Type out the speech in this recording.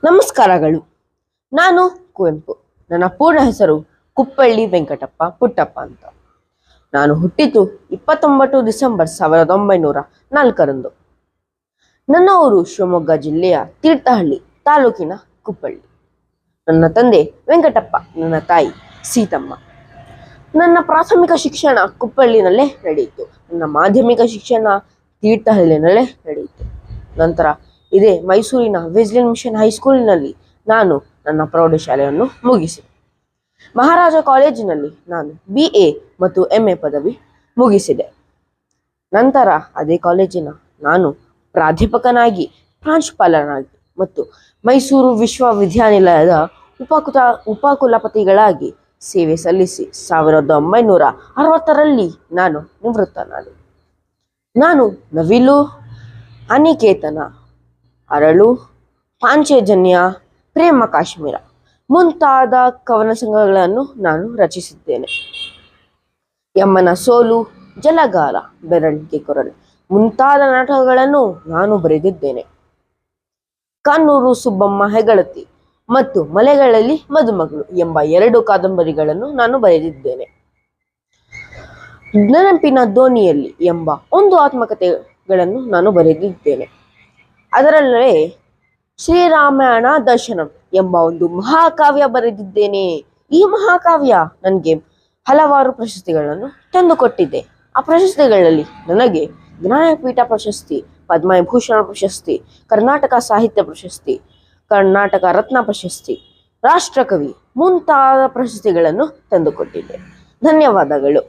ನಮಸ್ಕಾರಗಳು. ನಾನು ಕುವೆಂಪು. ನನ್ನ ಪೂರ್ಣ ಹೆಸರು ಕುಪ್ಪಳ್ಳಿ ವೆಂಕಟಪ್ಪ ಪುಟ್ಟಪ್ಪ ಅಂತ. ನಾನು ಹುಟ್ಟಿದ್ದು 29 ಡಿಸೆಂಬರ್ 1904ರಂದು. ನನ್ನ ಊರು ಶಿವಮೊಗ್ಗ ಜಿಲ್ಲೆಯ ತೀರ್ಥಹಳ್ಳಿ ತಾಲೂಕಿನ ಕುಪ್ಪಳ್ಳಿ. ನನ್ನ ತಂದೆ ವೆಂಕಟಪ್ಪ, ನನ್ನ ತಾಯಿ ಸೀತಮ್ಮ. ನನ್ನ ಪ್ರಾಥಮಿಕ ಶಿಕ್ಷಣ ಕುಪ್ಪಳ್ಳಿನಲ್ಲೇ ನಡೆಯಿತು. ನನ್ನ ಮಾಧ್ಯಮಿಕ ಶಿಕ್ಷಣ ತೀರ್ಥಹಳ್ಳಿನಲ್ಲೇ ನಡೆಯಿತು. ನಂತರ ಇದೇ ಮೈಸೂರಿನ ವೆಸ್ಲಿನ್ ಮಿಷನ್ ಹೈಸ್ಕೂಲಿನಲ್ಲಿ ನಾನು ನನ್ನ ಪ್ರೌಢಶಾಲೆಯನ್ನು ಮುಗಿಸಿದೆ. ಮಹಾರಾಜ ಕಾಲೇಜಿನಲ್ಲಿ ನಾನು BA ಮತ್ತು MA ಪದವಿ ಮುಗಿಸಿದೆ. ನಂತರ ಅದೇ ಕಾಲೇಜಿನ ನಾನು ಪ್ರಾಧ್ಯಾಪಕನಾಗಿ, ಪ್ರಾಂಶುಪಾಲನಾಗಿ ಮತ್ತು ಮೈಸೂರು ವಿಶ್ವವಿದ್ಯಾನಿಲಯದ ಉಪಕುಲಪತಿಗಳಾಗಿ ಸೇವೆ ಸಲ್ಲಿಸಿ 1960ರಲ್ಲಿ ನಾನು ನಿವೃತ್ತನಾದೆ. ನಾನು ನವಿಲು, ಅನಿಕೇತನ, ಅರಳು, ಪಾಂಚಜನ್ಯ, ಪ್ರೇಮ ಕಾಶ್ಮೀರ ಮುಂತಾದ ಕವನ ಸಂಘಗಳನ್ನು ನಾನು ರಚಿಸಿದ್ದೇನೆ. ಯಮ್ಮನ ಸೋಲು, ಜಲಗಾರ, ಬೆರಳಿಗೆ ಕೊರಳು ಮುಂತಾದ ನಾಟಕಗಳನ್ನು ನಾನು ಬರೆದಿದ್ದೇನೆ. ಕಾನೂರು ಸುಬ್ಬಮ್ಮ ಹೆಗಡತಿ ಮತ್ತು ಮಲೆಗಳಲ್ಲಿ ಮದುಮಗಳು ಎಂಬ 2 ಕಾದಂಬರಿಗಳನ್ನು ನಾನು ಬರೆದಿದ್ದೇನೆ. ನೆನಪಿನ ದೋಣಿಯಲ್ಲಿ ಎಂಬ 1 ಆತ್ಮಕಥೆಗಳನ್ನು ನಾನು ಬರೆದಿದ್ದೇನೆ. ಅದರಲ್ಲೇ ಶ್ರೀರಾಮಾಯಣ ದರ್ಶನಂ ಎಂಬ 1 ಮಹಾಕಾವ್ಯ ಬರೆದಿದ್ದೇನೆ. ಈ ಮಹಾಕಾವ್ಯ ನನಗೆ ಹಲವಾರು ಪ್ರಶಸ್ತಿಗಳನ್ನು ತಂದುಕೊಟ್ಟಿದೆ. ಆ ಪ್ರಶಸ್ತಿಗಳಲ್ಲಿ ನನಗೆ ಜ್ಞಾನಪೀಠ ಪ್ರಶಸ್ತಿ, ಪದ್ಮವಿಭೂಷಣ ಪ್ರಶಸ್ತಿ, ಕರ್ನಾಟಕ ಸಾಹಿತ್ಯ ಪ್ರಶಸ್ತಿ, ಕರ್ನಾಟಕ ರತ್ನ ಪ್ರಶಸ್ತಿ, ರಾಷ್ಟ್ರಕವಿ ಮುಂತಾದ ಪ್ರಶಸ್ತಿಗಳನ್ನು ತಂದುಕೊಟ್ಟಿದೆ. ಧನ್ಯವಾದಗಳು.